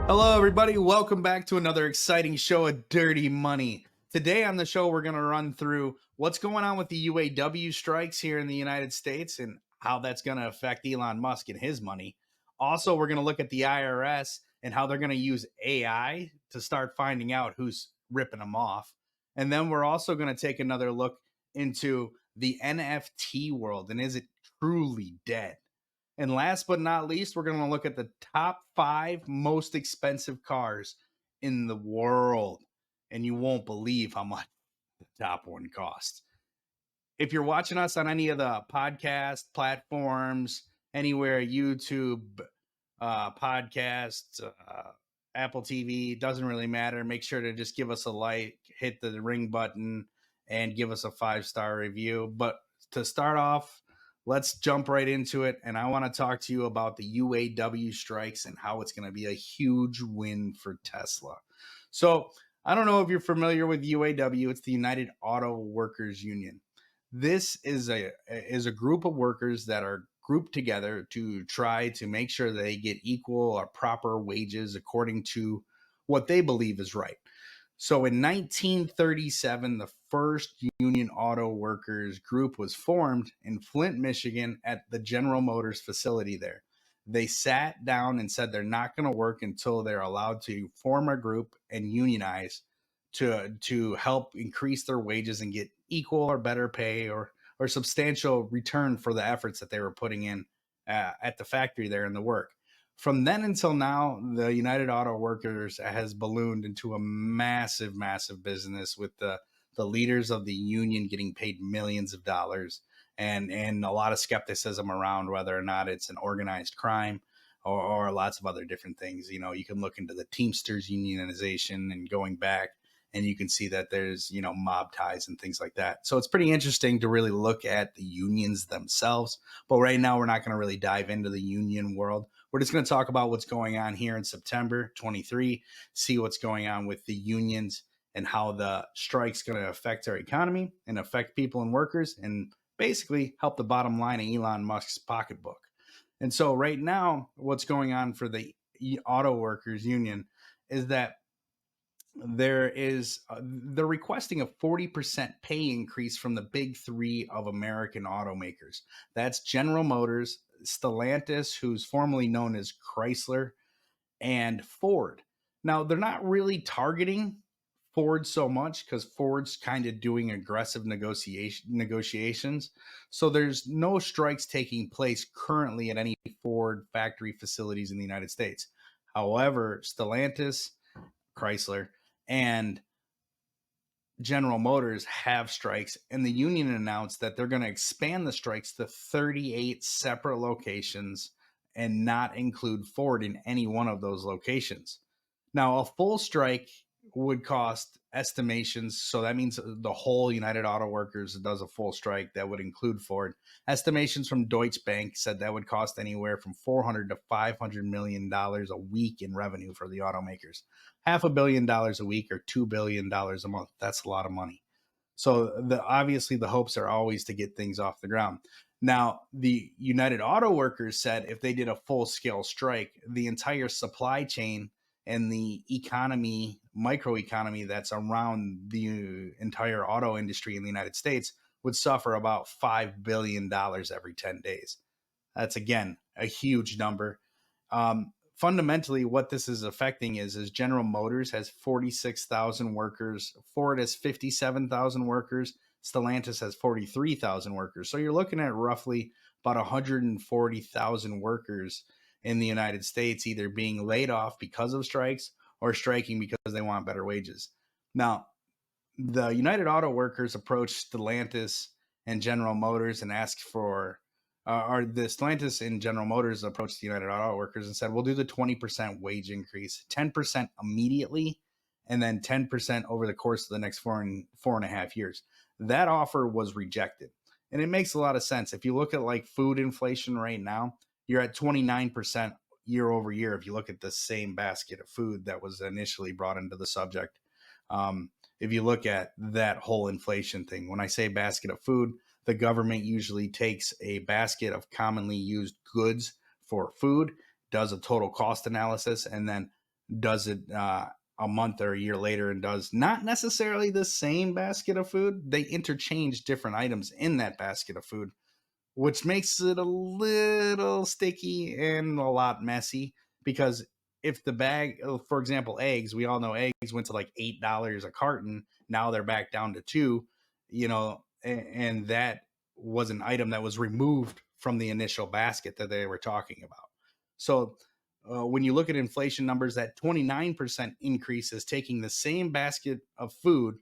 Hello, everybody. Welcome back to another exciting show of Dirty Money. Today on the show, we're going to run through what's going on with the UAW strikes here in the United States and how that's going to affect Elon Musk and his money. Also, we're going to look at the IRS and how they're going to use AI to start finding out who's ripping them off. And then we're also going to take another look into the NFT world and is it truly dead? And last but not least, we're going to look at the top 5 most expensive cars in the world. And you won't believe how much the top one costs. If you're watching us on any of the podcast platforms, anywhere, YouTube, podcasts, Apple TV, doesn't really matter. Make sure to just give us a like, hit the ring button, and give us a 5-star review. But to start off, let's jump right into it. And I want to talk to you about the UAW strikes and how it's going to be a huge win for Tesla. So I don't know if you're familiar with UAW. It's the United Auto Workers Union. This is a group of workers that are grouped together to try to make sure they get equal or proper wages according to what they believe is right. So in 1937, the first Union Auto Workers group was formed in Flint, Michigan at the General Motors facility there. They sat down and said they're not going to work until they're allowed to form a group and unionize to help increase their wages and get equal or better pay or substantial return for the efforts that they were putting in at the factory there in the work. From then until now, the United Auto Workers has ballooned into a massive, massive business with the leaders of the union getting paid millions of dollars and a lot of skepticism around whether or not it's an organized crime or lots of other different things. You know, you can look into the Teamsters unionization and going back, and you can see that there's, mob ties and things like that. So it's pretty interesting to really look at the unions themselves. But right now, we're not going to really dive into the union world. We're just going to talk about what's going on here in September 23, see what's going on with the unions and how the strike's going to affect our economy and affect people and workers and basically help the bottom line of Elon Musk's pocketbook. And so right now, what's going on for the auto workers union is that they're requesting a 40% pay increase from the big 3 of American automakers. That's General Motors, Stellantis, who's formerly known as Chrysler, and Ford. Now, they're not really targeting Ford so much because Ford's kind of doing aggressive negotiations. So there's no strikes taking place currently at any Ford factory facilities in the United States. However, Stellantis, Chrysler, and General Motors have strikes, and the union announced that they're going to expand the strikes to 38 separate locations and not include Ford in any one of those locations. Now, a full strike would cost estimations, so that means the whole United Auto Workers does a full strike that would include Ford. Estimations from Deutsche Bank said that would cost anywhere from $400 to $500 million a week in revenue for the automakers. $500 million a week or $2 billion a month. That's a lot of money. So obviously the hopes are always to get things off the ground. Now, the United Auto Workers said if they did a full-scale strike, the entire supply chain and the economy, microeconomy that's around the entire auto industry in the United States would suffer about $5 billion every 10 days. That's, again, a huge number. Fundamentally, what this is affecting is General Motors has 46,000 workers, Ford has 57,000 workers, Stellantis has 43,000 workers. So you're looking at roughly about 140,000 workers in the United States either being laid off because of strikes or striking because they want better wages. Now, the United Auto Workers approached Stellantis and General Motors and asked for or the Stellantis and General Motors approached the United Auto Workers and said, we'll do the 20% wage increase, 10% immediately, and then 10% over the course of the next 4.5 years. That offer was rejected. And it makes a lot of sense. If you look at like food inflation right now, you're at 29% year over year. If you look at the same basket of food that was initially brought into the subject, if you look at that whole inflation thing, when I say basket of food, the government usually takes a basket of commonly used goods for food, does a total cost analysis, and then does it a month or a year later and does not necessarily the same basket of food. They interchange different items in that basket of food, which makes it a little sticky and a lot messy. Because if the bag, for example, eggs, we all know eggs went to like $8 a carton. Now they're back down to two, and that was an item that was removed from the initial basket that they were talking about. So when you look at inflation numbers, that 29% increase is taking the same basket of food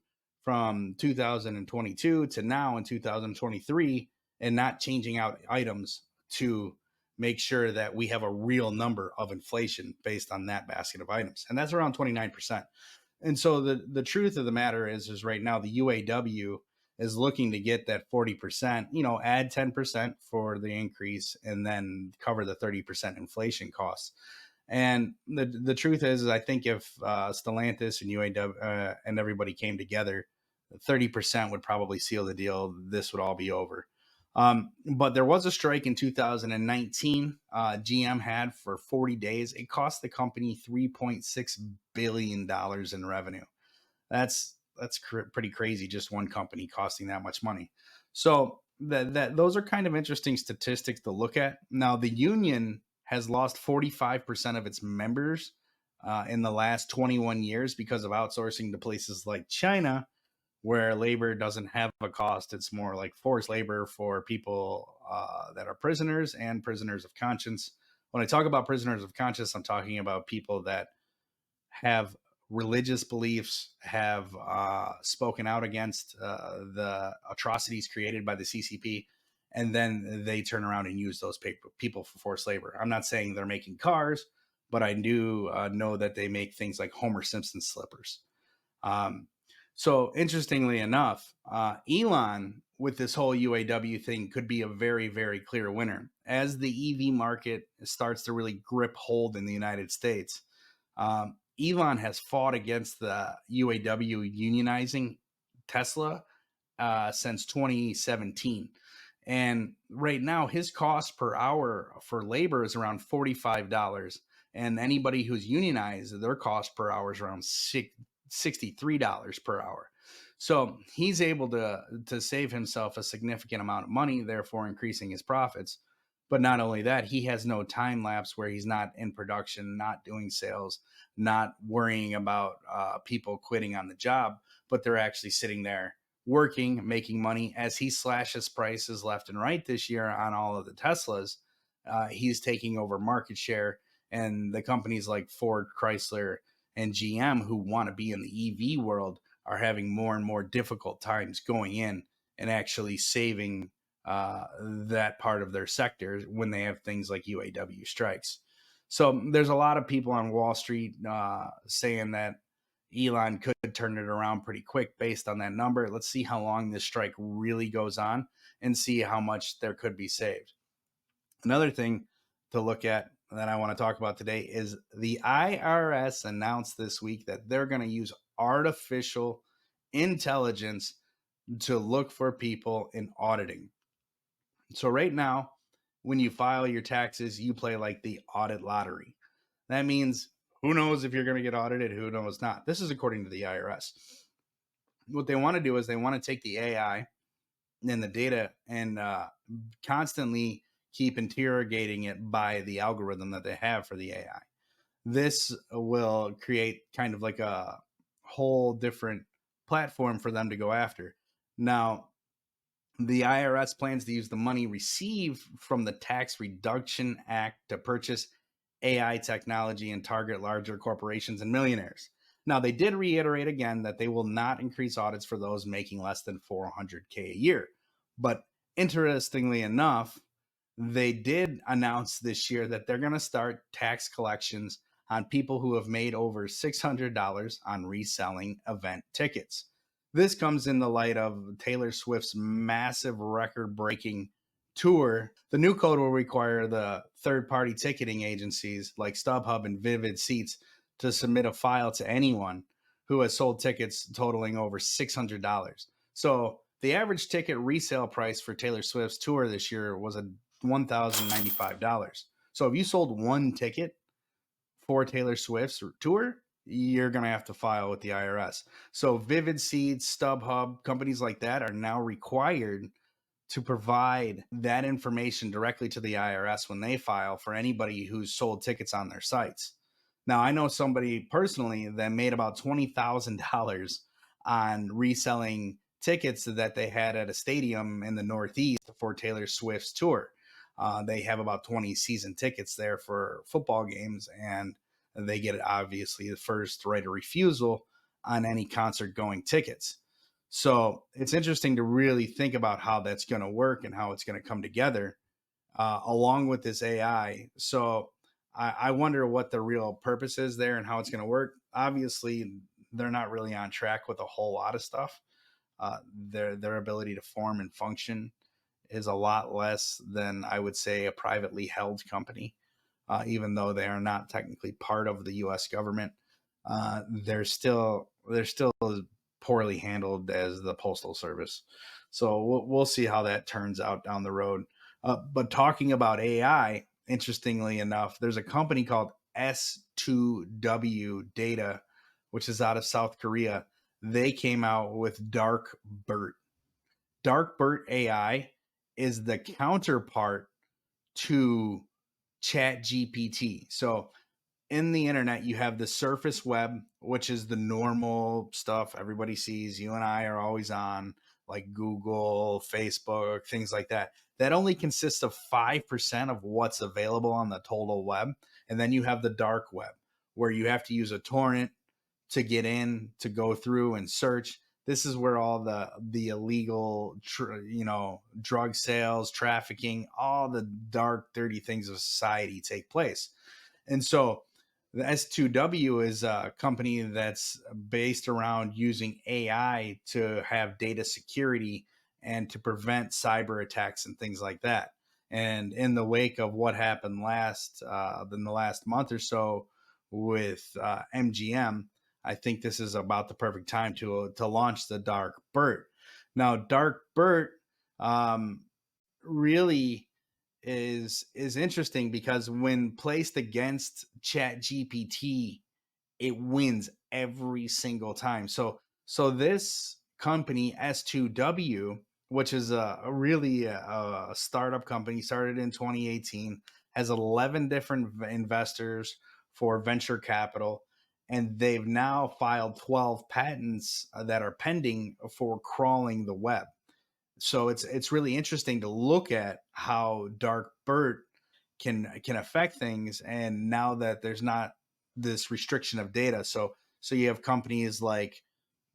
from 2022 to now in 2023 and not changing out items to make sure that we have a real number of inflation based on that basket of items. And that's around 29%. And so the truth of the matter is right now the UAW is looking to get that 40%, add 10% for the increase and then cover the 30% inflation costs. And the truth is I think if Stellantis and UAW and everybody came together, 30% would probably seal the deal. This would all be over. But there was a strike in 2019. GM had for 40 days. It cost the company $3.6 billion in revenue. That's pretty crazy. Just one company costing that much money. So those are kind of interesting statistics to look at. Now the union has lost 45% of its members in the last 21 years because of outsourcing to places like China, where labor doesn't have a cost. It's more like forced labor for people that are prisoners and prisoners of conscience. When I talk about prisoners of conscience, I'm talking about people that have religious beliefs, have spoken out against the atrocities created by the CCP, and then they turn around and use those people for forced labor. I'm not saying they're making cars, but I do know that they make things like Homer Simpson slippers. So interestingly enough, Elon with this whole UAW thing could be a very, very clear winner. As the EV market starts to really grip hold in the United States, Elon has fought against the UAW unionizing Tesla since 2017. And right now, his cost per hour for labor is around $45. And anybody who's unionized, their cost per hour is around $63 per hour. So he's able to save himself a significant amount of money, therefore increasing his profits. But not only that, he has no time lapse where he's not in production, not doing sales, not worrying about people quitting on the job, but they're actually sitting there working, making money. As he slashes prices left and right this year on all of the Teslas, he's taking over market share. And the companies like Ford, Chrysler, and GM who want to be in the EV world are having more and more difficult times going in and actually saving that part of their sector when they have things like UAW strikes. So there's a lot of people on Wall Street saying that Elon could turn it around pretty quick based on that number. Let's see how long this strike really goes on and see how much there could be saved. Another thing to look at that I want to talk about today is the IRS announced this week that they're going to use artificial intelligence to look for people in auditing. So right now, when you file your taxes, you play like the audit lottery. That means who knows if you're going to get audited, who knows not. This is according to the IRS. What they want to do is they want to take the AI and the data and constantly keep interrogating it by the algorithm that they have for the AI. This will create kind of like a whole different platform for them to go after. Now, the IRS plans to use the money received from the Tax Reduction Act to purchase AI technology and target larger corporations and millionaires. Now, they did reiterate again that they will not increase audits for those making less than $400K a year. But interestingly enough, they did announce this year that they're going to start tax collections on people who have made over $600 on reselling event tickets. This comes in the light of Taylor Swift's massive record-breaking tour. The new code will require the third-party ticketing agencies like StubHub and Vivid Seats to submit a file to anyone who has sold tickets totaling over $600. So the average ticket resale price for Taylor Swift's tour this year was $1,095. So if you sold one ticket for Taylor Swift's tour, you're going to have to file with the IRS. So Vivid Seeds, StubHub, companies like that are now required to provide that information directly to the IRS when they file for anybody who's sold tickets on their sites. Now, I know somebody personally that made about $20,000 on reselling tickets that they had at a stadium in the Northeast for Taylor Swift's tour. They have about 20 season tickets there for football games, and they get obviously the first right of refusal on any concert going tickets. So it's interesting to really think about how that's going to work and how it's going to come together along with this AI. So I wonder what the real purpose is there and how it's going to work. Obviously, they're not really on track with a whole lot of stuff. Their ability to form and function is a lot less than I would say a privately held company, even though they are not technically part of the U.S. government. They're still as poorly handled as the postal service. So we'll see how that turns out down the road. But talking about AI, interestingly enough, there's a company called S2W Data, which is out of South Korea. They came out with Dark BERT. Dark BERT AI is the counterpart to Chat GPT. So in the internet, you have the surface web, which is the normal stuff everybody sees. You and I are always on, like Google, Facebook, things like that. That only consists of 5% of what's available on the total web. And then you have the dark web, where you have to use a torrent to get in, to go through and search. This is where all the illegal, drug sales, trafficking, all the dark, dirty things of society take place. And so the S2W is a company that's based around using AI to have data security and to prevent cyber attacks and things like that. And in the wake of what happened in the last month or so with MGM, I think this is about the perfect time to launch the Dark BERT. Now, Dark BERT really is interesting because when placed against Chat GPT, it wins every single time. So this company S2W, which is a really a startup company, started in 2018, has 11 different investors for venture capital, and they've now filed 12 patents that are pending for crawling the web. So it's really interesting to look at how Dark BERT can affect things, and now that there's not this restriction of data, so you have companies like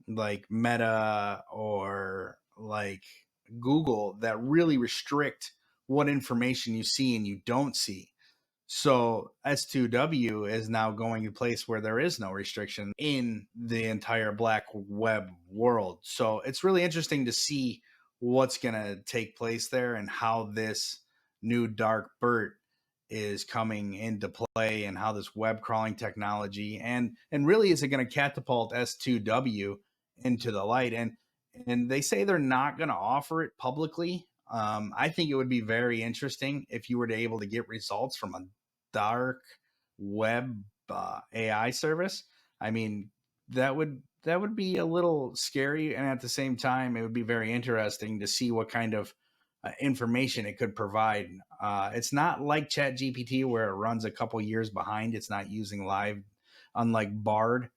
Meta or like Google that really restrict what information you see and you don't see. So S2W is now going to a place where there is no restriction in the entire black web world. So it's really interesting to see what's going to take place there and how this new Dark BERT is coming into play, and how this web crawling technology and really is it going to catapult S2W into the light. And they say they're not going to offer it publicly. I think it would be very interesting if you were to able to get results from a dark web AI service. I mean, that would be a little scary, and at the same time, it would be very interesting to see what kind of information it could provide. It's not like Chat GPT where it runs a couple years behind. It's not using live, unlike Bard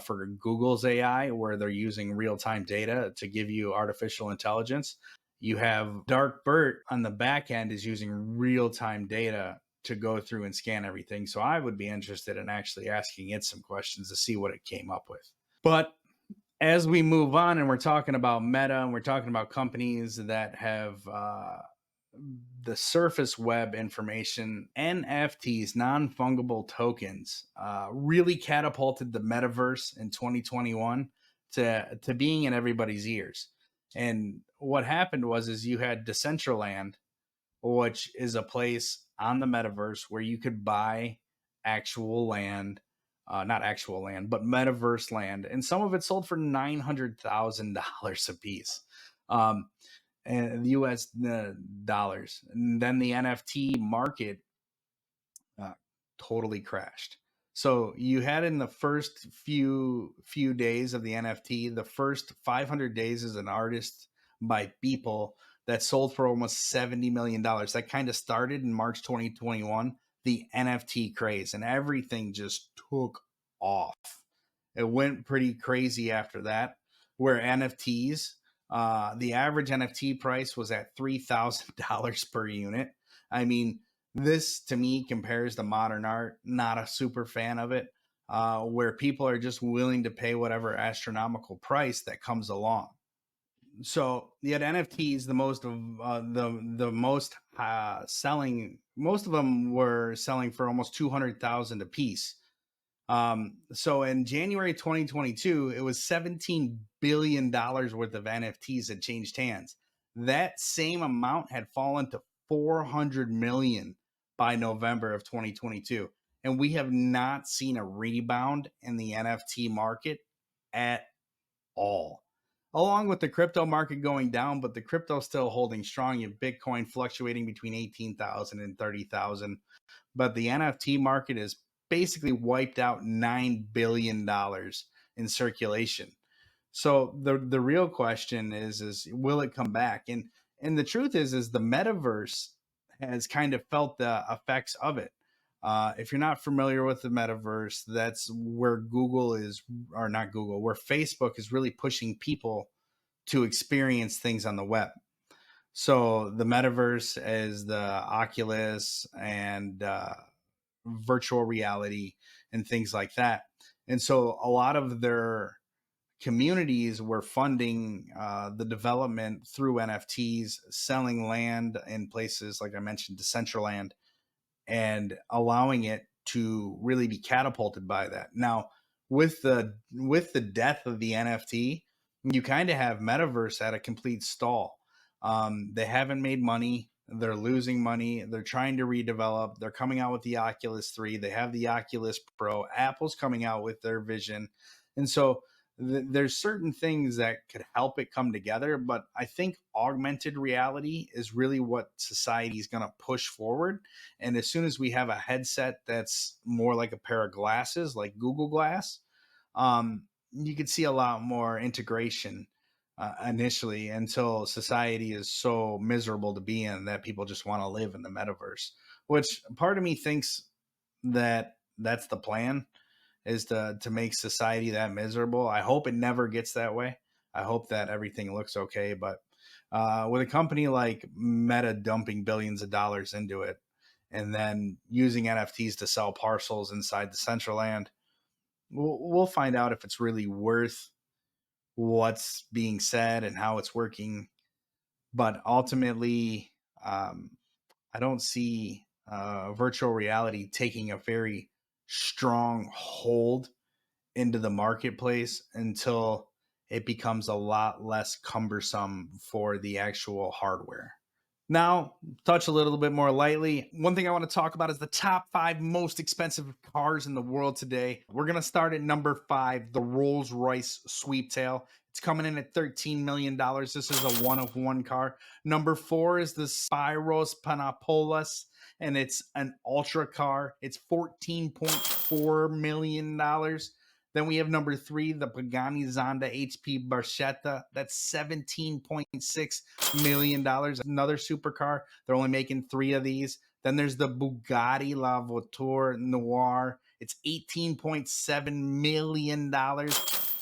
for Google's AI, where they're using real time data to give you artificial intelligence. You have Dark BERT on the back end is using real time data to go through and scan everything. So I would be interested in actually asking it some questions to see what it came up with. But as we move on and we're talking about Meta and we're talking about companies that have the surface web information, NFTs, non-fungible tokens, really catapulted the metaverse in 2021 to being in everybody's ears. And what happened is you had Decentraland, which is a place on the metaverse where you could buy actual land, not actual land, but metaverse land, and some of it sold for $900,000 a piece, and U.S. Dollars. And then the NFT market uh, totally crashed. So you had in the first few days of the NFT, the first 500 days as an artist by Beeple that sold for almost $70 million. That kind of started in March 2021, the NFT craze, and everything just took off. It went pretty crazy after that, where NFTs, the average NFT price was at $3,000 per unit. I mean, this to me compares to modern art. Not a super fan of it, where people are just willing to pay whatever astronomical price that comes along. So yet NFTs, the most of the most selling, most of them were selling for almost 200,000 a piece. So in January 2022, it was $17 billion worth of NFTs that changed hands. That same amount had fallen to 400 million by November of 2022. And we have not seen a rebound in the NFT market at all. Along with the crypto market going down, but the crypto still holding strong. You have Bitcoin fluctuating between 18,000 and 30,000, but the NFT market is basically wiped out $9 billion in circulation. So the real question is will it come back? And the truth is the metaverse has kind of felt the effects of it. If you're not familiar with the metaverse, that's where Google is, or not Google, where Facebook is really pushing people to experience things on the web. So the metaverse is the Oculus and virtual reality and things like that. And so a lot of their communities were funding the development through NFTs, selling land in places like I mentioned, Decentraland, and allowing it to really be catapulted by that. Now, with the death of the NFT, you kind of have metaverse at a complete stall. They haven't made money. They're losing money. They're trying to redevelop. They're coming out with the Oculus 3. They have the Oculus Pro. Apple's coming out with their vision. And so there's certain things that could help it come together, but I think augmented reality is really what society is going to push forward. And as soon as we have a headset that's more like a pair of glasses, like Google Glass, you could see a lot more integration initially, until society is so miserable to be in that people just want to live in the metaverse. Which part of me thinks that that's the plan, is to make society that miserable. I hope it never gets that way. I hope that everything looks okay. But with a company like Meta dumping billions of dollars into it and then using NFTs to sell parcels inside the Central Land, we'll find out if it's really worth what's being said and how it's working. But ultimately, I don't see virtual reality taking a very strong hold into the marketplace until it becomes a lot less cumbersome for the actual hardware. Now, touch a little bit more lightly. One thing I want to talk about is the top 5 most expensive cars in the world today. We're going to start at number 5, the Rolls-Royce Sweeptail. It's coming in at $13 million. This is a one-of-one car. Number 4 is the Spyros Panopoulos, and it's an ultra car. It's $14.4 million. Then we have number 3, the Pagani Zonda HP Barchetta. That's $17.6 million. Another supercar. They're only making 3 of these. Then there's the Bugatti La Voiture Noir. It's $18.7 million.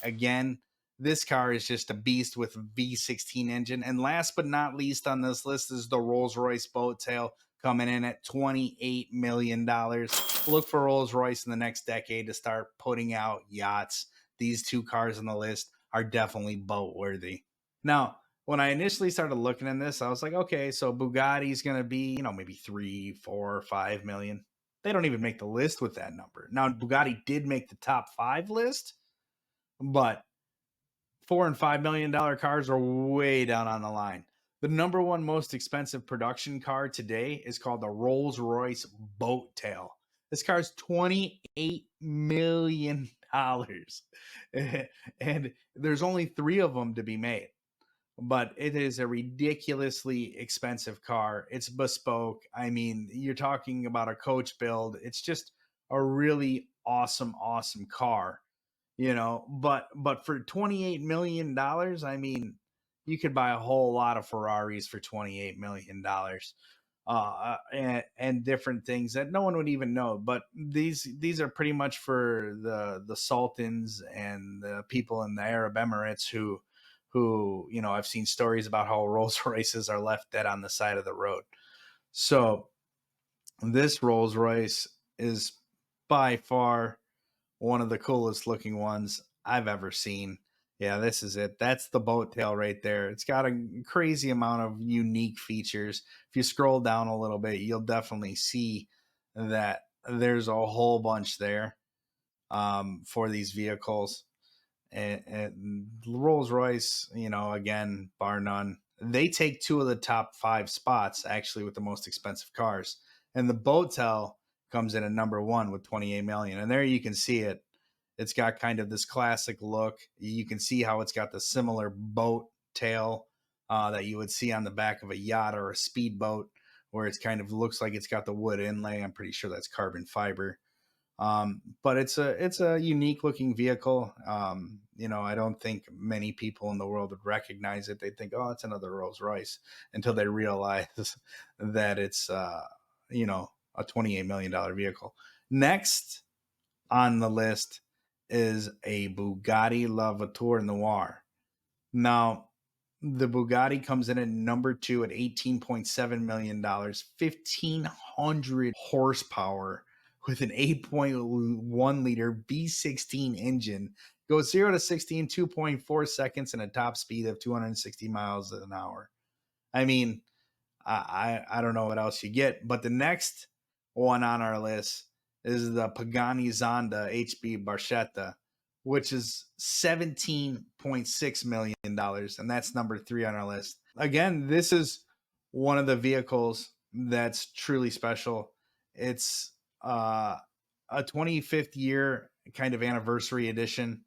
Again, this car is just a beast with a V16 engine. And last but not least on this list is the Rolls-Royce Boat Tail, coming in at $28 million. Look for Rolls-Royce in the next decade to start putting out yachts. These 2 cars on the list are definitely boat worthy. Now, when I initially started looking at this, I was like, okay, so Bugatti's going to be, maybe 3, 4, 5 million. They don't even make the list with that number. Now, Bugatti did make the top 5 list, but $4 and $5 million cars are way down on the line. The number 1 most expensive production car today is called the Rolls-Royce Boat Tail. This car is $28 million. And there's only 3 of them to be made. But it is a ridiculously expensive car. It's bespoke. I mean, you're talking about a coach build. It's just a really awesome car, but for $28 million, I mean, you could buy a whole lot of Ferraris for $28 million, and different things that no one would even know. But these are pretty much for the sultans and the people in the Arab Emirates who I've seen stories about how Rolls Royces are left dead on the side of the road. So this Rolls Royce is by far one of the coolest looking ones I've ever seen. Yeah, this is it. That's the boat tail right there. It's got a crazy amount of unique features. If you scroll down a little bit, you'll definitely see that there's a whole bunch there, for these vehicles. And Rolls Royce, again, bar none, they take two of the top five spots actually with the most expensive cars. And the Boatel comes in at number one with 28 million. And there you can see it. It's got kind of this classic look. You can see how it's got the similar boat tail, that you would see on the back of a yacht or a speedboat, where it's kind of looks like it's got the wood inlay. I'm pretty sure that's carbon fiber. But it's a unique looking vehicle. I don't think many people in the world would recognize it. They think, oh, it's another Rolls Royce, until they realize that it's a $28 million vehicle. Next on the list is a Bugatti La Voiture Noire. Now, the Bugatti comes in at number two at $18.7 million, 1,500 horsepower with an 8.1 liter V16 engine. Goes 0 to 60 in 2.4 seconds and a top speed of 260 miles an hour. I mean, I don't know what else you get. But the next one on our list is the Pagani Zonda HB Barchetta, which is $17.6 million. And that's number three on our list. Again, this is one of the vehicles that's truly special. It's a 25th year kind of anniversary edition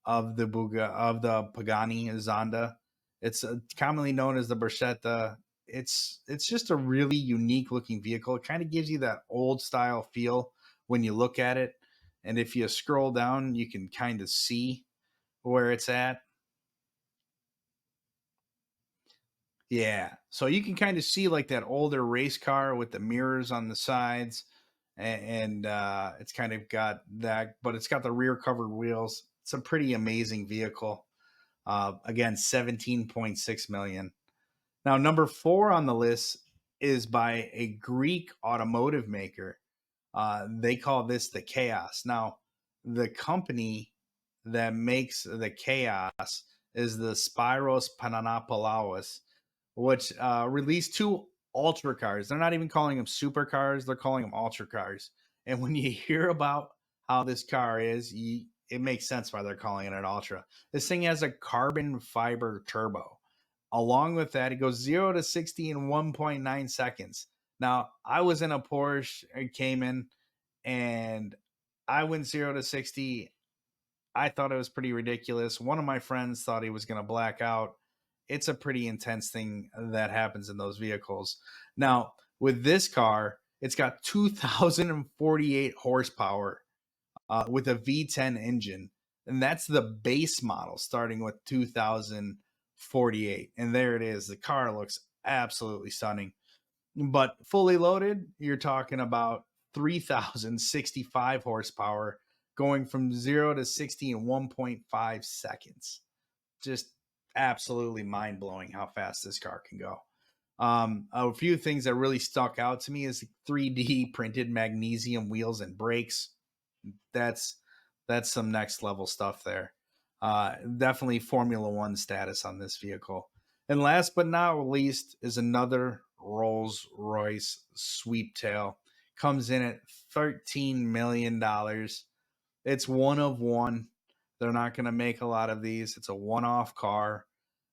of the Pagani Zonda. It's commonly known as the Barchetta. It's just a really unique looking vehicle. It kind of gives you that old style feel when you look at it. And if you scroll down, you can kind of see where it's at. Yeah. So you can kind of see like that older race car with the mirrors on the sides. And it's kind of got that, but it's got the rear covered wheels. It's a pretty amazing vehicle. Again, 17.6 million. Now, number four on the list is by a Greek automotive maker. They call this the Chaos. Now, the company that makes the Chaos is the Spiros Pananopoulos, which released two ultra cars. They're not even calling them supercars; they're calling them ultra cars. And when you hear about how this car is, it makes sense why they're calling it an ultra. This thing has a carbon fiber turbo. Along with that, it goes 0 to 60 in 1.9 seconds. Now, I was in a Porsche Cayman, and I went 0 to 60. I thought it was pretty ridiculous. One of my friends thought he was going to black out. It's a pretty intense thing that happens in those vehicles. Now, with this car, it's got 2,048 horsepower, with a V10 engine. And that's the base model starting with 2,048. And there it is. The car looks absolutely stunning. But fully loaded, you're talking about 3,065 horsepower, going from 0 to 60 in 1.5 seconds. Just absolutely mind blowing how fast this car can go. A few things that really stuck out to me is 3D printed magnesium wheels and brakes. That's some next level stuff there. Definitely Formula One status on this vehicle. And last but not least is another Rolls Royce Sweeptail. Comes in at $13 million. It's one of one. They're not going to make a lot of these. It's a one-off car,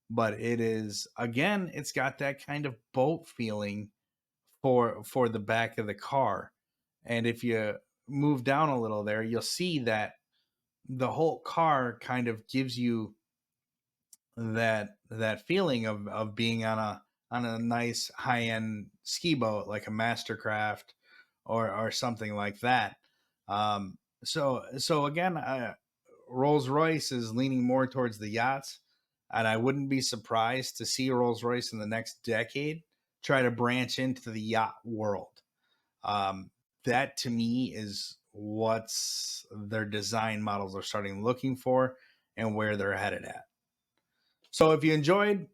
but it is, again, it's got that kind of boat feeling for the back of the car. And if you move down a little there, you'll see that the whole car kind of gives you that feeling of being on a nice high-end ski boat like a Mastercraft or something like that. So again, Rolls Royce is leaning more towards the yachts, and I wouldn't be surprised to see Rolls Royce in the next decade try to branch into the yacht world. Um, that to me is what's their design models are starting looking for and where they're headed at. So if you enjoyed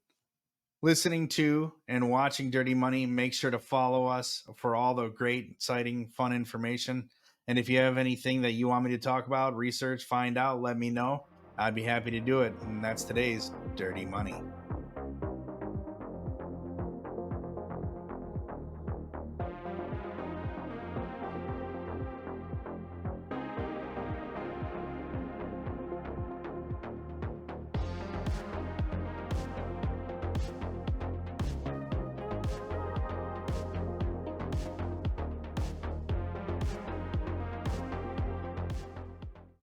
listening to and watching Dirty Money, make sure to follow us for all the great, exciting, fun information. And if you have anything that you want me to talk about, research, find out, let me know. I'd be happy to do it. And that's today's Dirty Money.